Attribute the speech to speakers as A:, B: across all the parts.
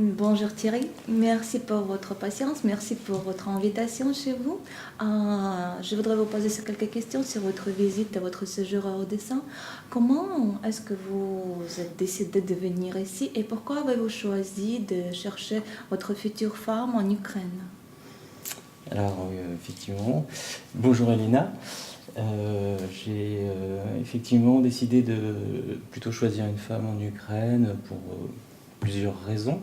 A: Bonjour Thierry, merci pour votre patience, merci pour votre invitation chez vous. Je voudrais vous poser quelques questions sur votre visite et votre séjour à Odessa. Comment est-ce que vous êtes décidé de venir ici et pourquoi avez-vous choisi de chercher votre future femme en Ukraine?
B: Alors, effectivement, bonjour Elena. J'ai effectivement décidé de plutôt choisir une femme en Ukraine pour plusieurs raisons.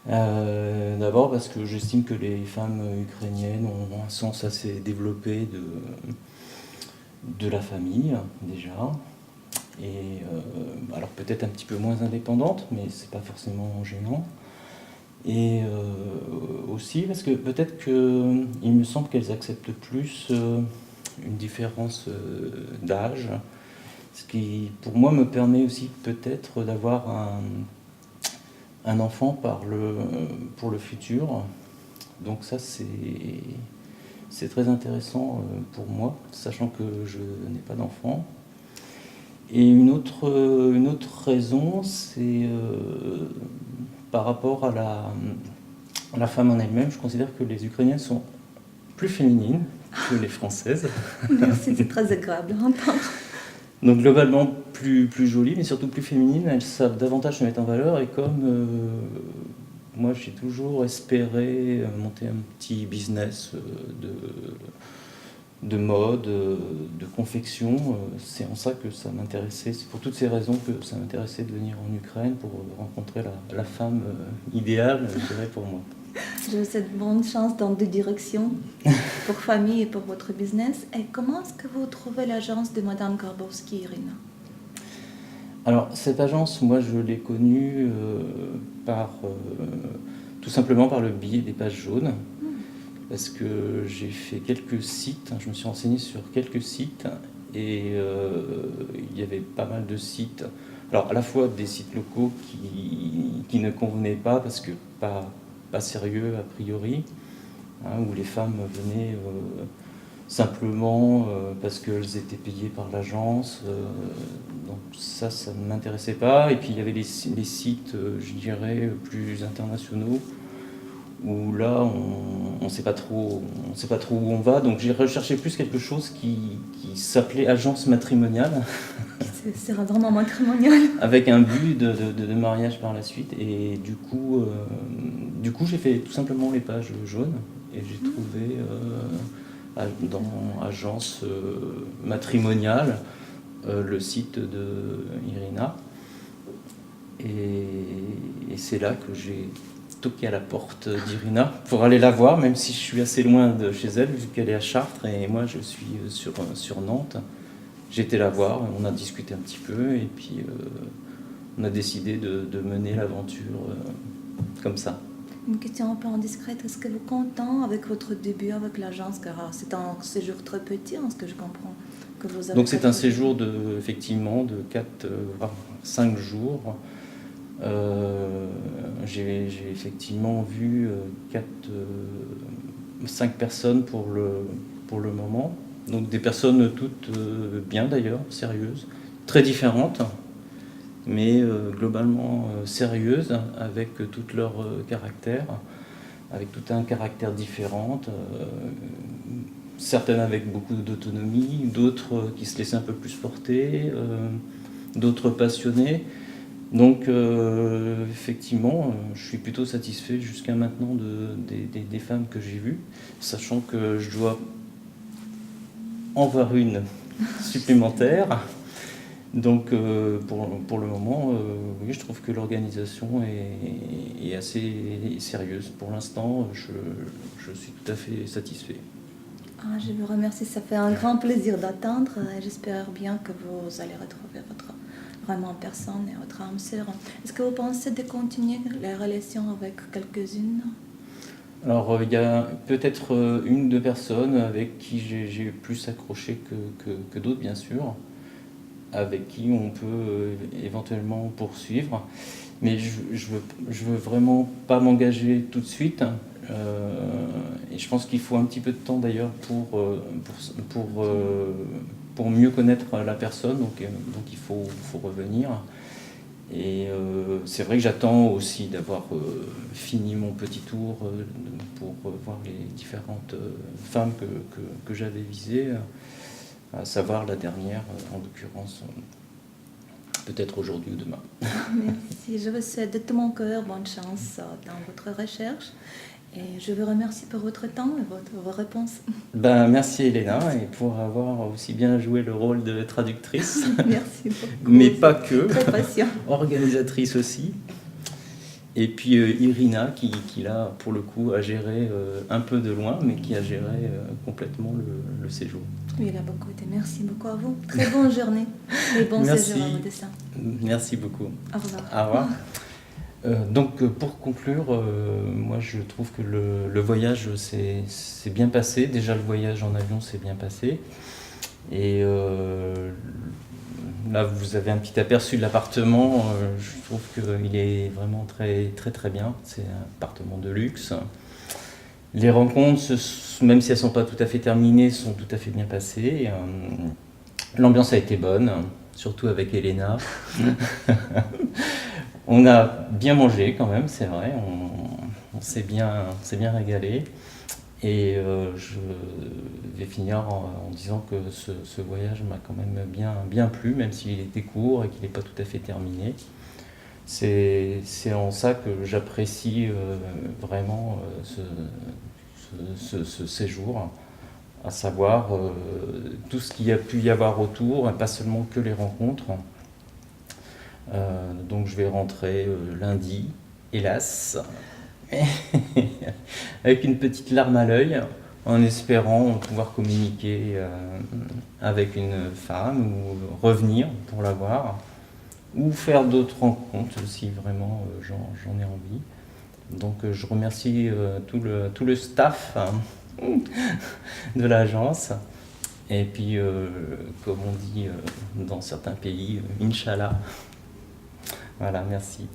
B: D'abord parce que j'estime que les femmes ukrainiennes ont un sens assez développé de la famille déjà. Et alors peut-être un petit peu moins indépendante, mais c'est pas forcément gênant. Et aussi parce que peut-être qu'il me semble qu'elles acceptent plus une différence d'âge, ce qui pour moi me permet aussi peut-être d'avoir un enfant pour le futur. Donc ça c'est très intéressant pour moi, sachant que je n'ai pas d'enfant. Et une autre raison, c'est par rapport à la femme en elle-même. Je considère que les Ukrainiennes sont plus féminines que les Françaises.
A: Merci, c'est très agréable à entendre.
B: Donc globalement plus jolies, mais surtout plus féminines. Elles savent davantage se mettre en valeur. Et comme moi j'ai toujours espéré monter un petit business de mode, de confection, c'est en ça que ça m'intéressait. C'est pour toutes ces raisons que ça m'intéressait de venir en Ukraine pour rencontrer la femme idéale, je dirais, pour moi.
A: Je vous souhaite bonne chance dans deux directions, pour famille et pour votre business. Et comment est-ce que vous trouvez l'agence de Madame Garbowski, Irina?
B: Alors, cette agence, moi, je l'ai connue tout simplement par le biais des pages jaunes, parce que j'ai fait quelques sites, je me suis renseigné sur quelques sites, et il y avait pas mal de sites, alors à la fois des sites locaux qui ne convenaient pas, parce que pas sérieux a priori, hein, où les femmes venaient simplement parce qu'elles étaient payées par l'agence, donc ça ne m'intéressait pas. Et puis il y avait les sites, je dirais, plus internationaux, où là on ne sait pas trop où on va, donc j'ai recherché plus quelque chose qui s'appelait agence matrimoniale.
A: C'est vraiment matrimonial.
B: Avec un but de mariage par la suite, et du coup j'ai fait tout simplement les pages jaunes, et j'ai trouvé dans agence matrimoniale le site de Irina, et c'est là que j'ai toqué à la porte d'Irina pour aller la voir, même si je suis assez loin de chez elle, vu qu'elle est à Chartres et moi je suis sur Nantes. J'ai été la voir, on a discuté un petit peu, et puis on a décidé de mener l'aventure comme ça.
A: Une question un peu indiscrète, est-ce que vous êtes content avec votre début avec l'agence, car c'est un séjour très petit, hein, ce que je comprends que vous avez.
B: Donc c'est un séjour effectivement de 5 jours. J'ai effectivement vu 5 personnes pour le moment. Donc des personnes toutes bien d'ailleurs, sérieuses, très différentes, mais globalement sérieuses, avec tout leur caractère, avec tout un caractère différent, certaines avec beaucoup d'autonomie, d'autres qui se laissaient un peu plus porter, d'autres passionnées. Donc effectivement, je suis plutôt satisfait jusqu'à maintenant des femmes que j'ai vues, sachant que je dois en voir une supplémentaire. Donc pour le moment, oui, je trouve que l'organisation est assez sérieuse. Pour l'instant, je suis tout à fait satisfait.
A: Je vous remercie, ça fait un grand plaisir d'attendre. J'espère bien que vous allez retrouver votre vraiment personne et votre âme sœur. Est-ce que vous pensez de continuer la relation avec quelques-unes?
B: Alors il y a peut-être une ou deux personnes avec qui j'ai plus accroché que d'autres, bien sûr, avec qui on peut éventuellement poursuivre. Mais je veux vraiment pas m'engager tout de suite. Et je pense qu'il faut un petit peu de temps d'ailleurs pour mieux connaître la personne. Donc il faut revenir. Et c'est vrai que j'attends aussi d'avoir fini mon petit tour pour voir les différentes femmes que j'avais visées, à savoir la dernière, en l'occurrence, peut-être aujourd'hui ou demain.
A: Merci. Je vous souhaite de tout mon cœur bonne chance dans votre recherche. Et je vous remercie pour votre temps et vos réponses.
B: Ben, merci Elena, et pour avoir aussi bien joué le rôle de traductrice,
A: Merci beaucoup.
B: mais pas que,
A: Très patient.
B: organisatrice aussi. Et puis Irina qui là, pour le coup, a géré un peu de loin, mais qui a géré complètement le séjour.
A: Oui, il a beaucoup été. Merci beaucoup à vous. Très bonne journée et bon
B: Merci.
A: séjour à Odessa.
B: Merci beaucoup.
A: Au revoir.
B: Au revoir. Donc pour conclure, moi je trouve que le voyage s'est bien passé. Déjà le voyage en avion s'est bien passé. Et là vous avez un petit aperçu de l'appartement. Je trouve qu'il est vraiment très très très bien. C'est un appartement de luxe. Les rencontres, même si elles ne sont pas tout à fait terminées, sont tout à fait bien passées. L'ambiance a été bonne, surtout avec Elena. On a bien mangé quand même, c'est vrai, on s'est bien régalé. Et je vais finir en disant que ce voyage m'a quand même bien plu, même s'il était court et qu'il n'est pas tout à fait terminé. C'est en ça que j'apprécie vraiment ce séjour, à savoir tout ce qu'il y a pu y avoir autour, et pas seulement que les rencontres. Donc je vais rentrer lundi, hélas, avec une petite larme à l'œil, en espérant pouvoir communiquer avec une femme ou revenir pour la voir, ou faire d'autres rencontres si vraiment j'en ai envie. Donc je remercie tout le staff de l'agence. Et puis, comme on dit dans certains pays, Inch'Allah. Voilà, merci.